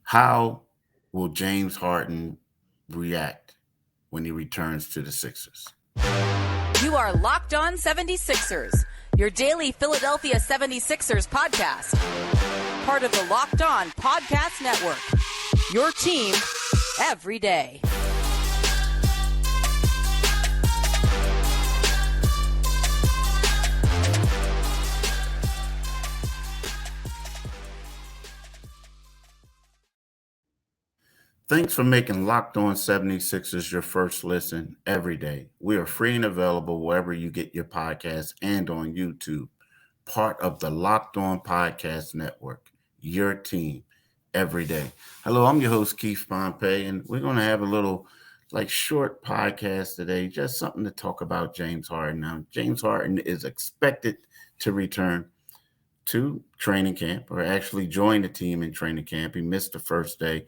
How will James Harden react when he returns to the Sixers? You are Locked On 76ers, your daily Philadelphia 76ers podcast. Part of the Locked On Podcast Network, your team every day. Thanks for making Locked On 76ers your first listen every day. We are free and available wherever you get your podcasts and on YouTube. Part of the Locked On Podcast Network, your team every day. Hello, I'm your host, Keith Pompey, and we're going to have a little short podcast today, just something to talk about James Harden. Now, James Harden is expected to return to training camp, or actually join the team in training camp. He missed the first day,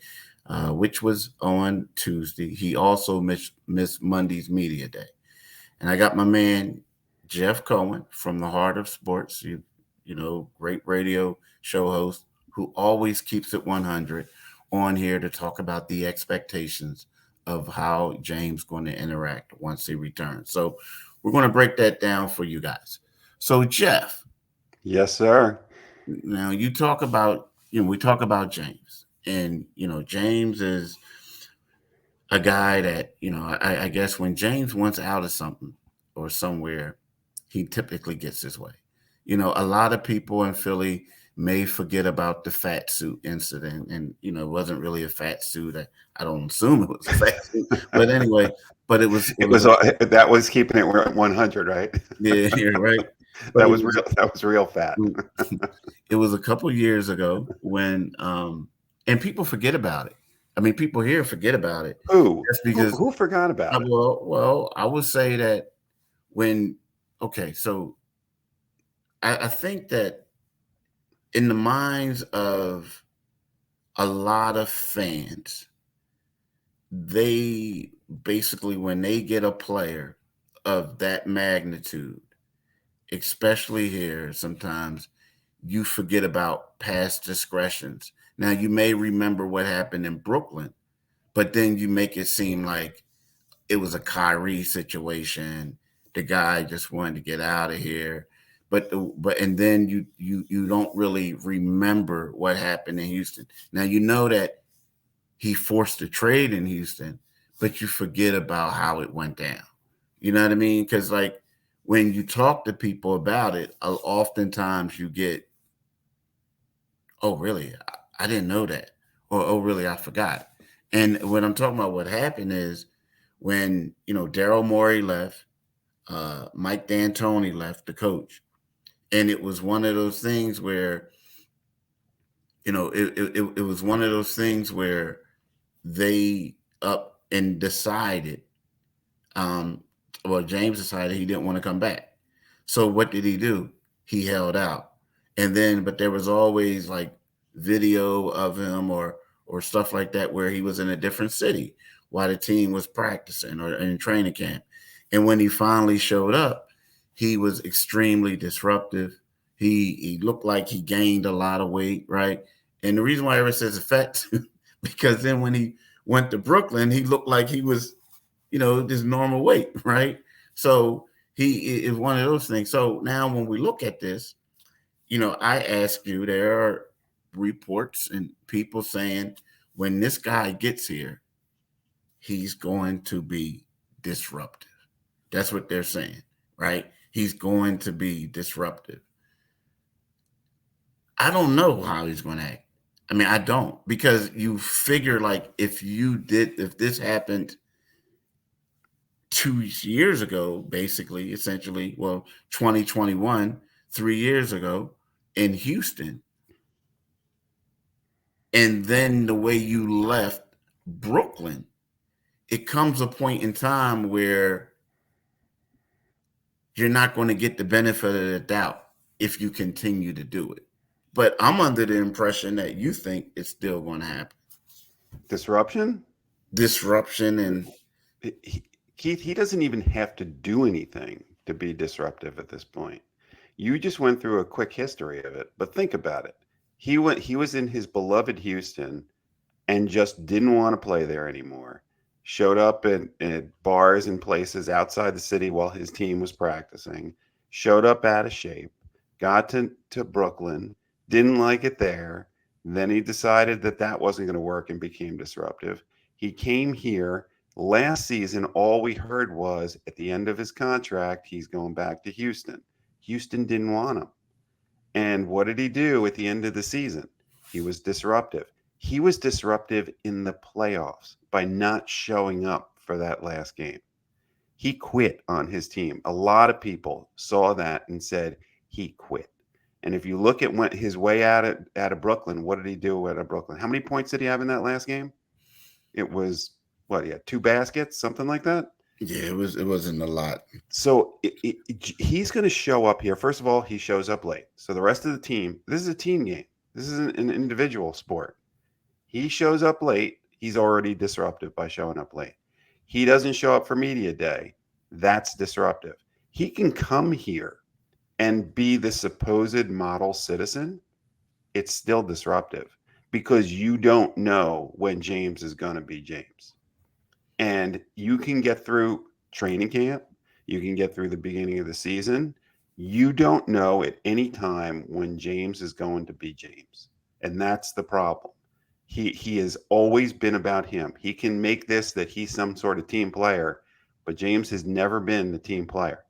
which was on Tuesday. He also missed Monday's media day. And I got my man, Jeff Cohen from the Heart of Sports, you know, great radio show host who always keeps it 100 on here to talk about the expectations of how James going to interact once he returns. So we're going to break that down for you guys. So Jeff. Yes, sir. Now we talk about James. And, James is a guy that, I guess when James wants out of something or somewhere, he typically gets his way. A lot of people in Philly may forget about the fat suit incident. And, it wasn't really a fat suit. I don't assume it was a fat suit. But anyway, but it was that was keeping it 100, right? Yeah, you're right. That was real fat. It was a couple years ago when and people forget about it. I mean, people here forget about it. Who forgot about it? Well, I would say that so I think that in the minds of a lot of fans, they basically, when they get a player of that magnitude, especially here, sometimes you forget about past discretions. Now, you may remember what happened in Brooklyn, but then you make it seem like it was a Kyrie situation. The guy just wanted to get out of here. And then you don't really remember what happened in Houston. Now, you know that he forced a trade in Houston, but you forget about how it went down. You know what I mean? Because when you talk to people about it, oftentimes you get, oh, really? I didn't know that. Or, oh, really? I forgot. And when I'm talking about what happened is when, Daryl Morey left, Mike D'Antoni left, the coach. And it was one of those things where, it was one of those things where they up and decided, James decided he didn't want to come back. So what did he do? He held out. And then, but there was always video of him or stuff like that where he was in a different city while the team was practicing or in training camp. And when he finally showed up, he was extremely disruptive. He looked like he gained a lot of weight, right? And the reason why I ever says a fat because then when he went to Brooklyn, he looked like he was, this normal weight, right? So he is one of those things. So now when we look at this, I ask you, there are reports and people saying when this guy gets here, he's going to be disruptive. That's what they're saying, right? He's going to be disruptive. I don't know how he's going to act. I mean, I don't, because you figure if this happened 2 years ago, basically, essentially, 2021, 3 years ago in Houston, and then the way you left Brooklyn, it comes a point in time where you're not going to get the benefit of the doubt if you continue to do it. But I'm under the impression that you think it's still going to happen. Disruption? And Keith, he doesn't even have to do anything to be disruptive at this point. You just went through a quick history of it, but think about it. He was in his beloved Houston and just didn't want to play there anymore. Showed up at bars and places outside the city while his team was practicing. Showed up out of shape. Got to Brooklyn. Didn't like it there. Then he decided that that wasn't going to work and became disruptive. He came here. Last season, all we heard was at the end of his contract, he's going back to Houston. Houston didn't want him. And what did he do at the end of the season? He was disruptive. He was disruptive in the playoffs by not showing up for that last game. He quit on his team. A lot of people saw that and said he quit. And if you look at his way out of Brooklyn, what did he do out of Brooklyn? How many points did he have in that last game? It was what? He had 2 baskets, something like that. Yeah, it wasn't a lot. So he's going to show up here. First of all, he shows up late. So the rest of the team, this is a team game. This is an individual sport. He shows up late. He's already disruptive by showing up late. He doesn't show up for media day. That's disruptive. He can come here and be the supposed model citizen. It's still disruptive because you don't know when James is going to be James. And you can get through training camp. You can get through the beginning of the season. You don't know at any time when James is going to be James. And that's the problem. He has always been about him. He can make this that he's some sort of team player, but James has never been the team player.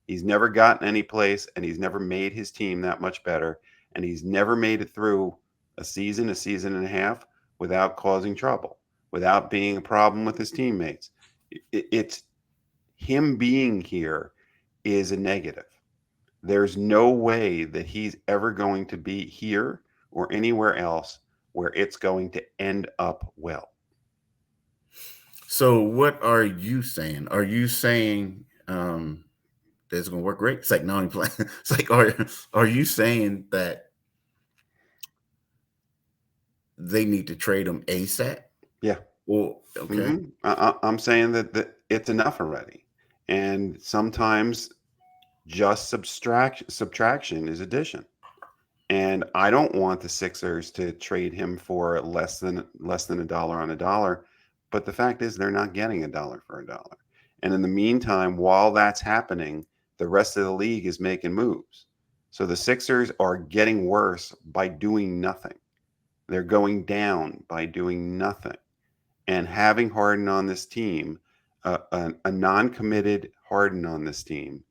He's never gotten any place, and he's never made his team that much better, and he's never made it through a season and a half without causing trouble, without being a problem with his teammates. It's him being here is a negative. There's no way that he's ever going to be here or anywhere else where it's going to end up well. So what are you saying? Are you saying that's going to work great? It's like, no, I'm playing. It's like, are you saying that they need to trade him ASAP? Yeah. Well, okay. Mm-hmm. I'm saying that it's enough already. And sometimes just subtraction is addition. And I don't want the Sixers to trade him for less than a dollar on a dollar. But the fact is they're not getting a dollar for a dollar. And in the meantime, while that's happening, the rest of the league is making moves. So the Sixers are getting worse by doing nothing. They're going down by doing nothing. And having Harden on this team, a non-committed Harden on this team,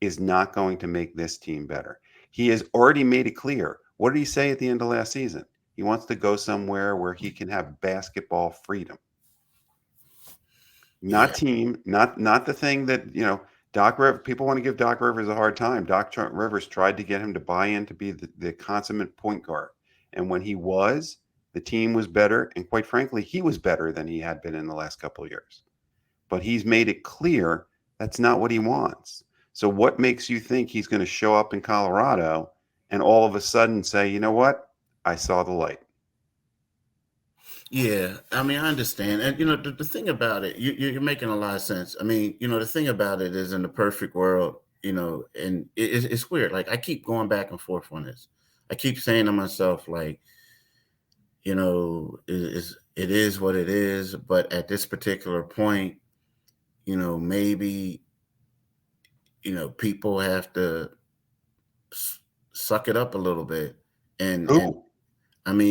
is not going to make this team better. He has already made it clear. What did he say at the end of last season? He wants to go somewhere where he can have basketball freedom. Not team, not the thing that, Doc Rivers, people want to give Doc Rivers a hard time. Doc Rivers tried to get him to buy in to be the consummate point guard. And when he was, the team was better. And quite frankly, he was better than he had been in the last couple of years. But he's made it clear that's not what he wants. So what makes you think he's going to show up in Colorado and all of a sudden say, you know what? I saw the light. Yeah, I mean, I understand. And, the thing about it, you're making a lot of sense. I mean, the thing about it is in the perfect world, and it's weird. Like, I keep going back and forth on this. I keep saying to myself, like, it is what it is. But at this particular point, maybe, people have to suck it up a little bit. And I mean,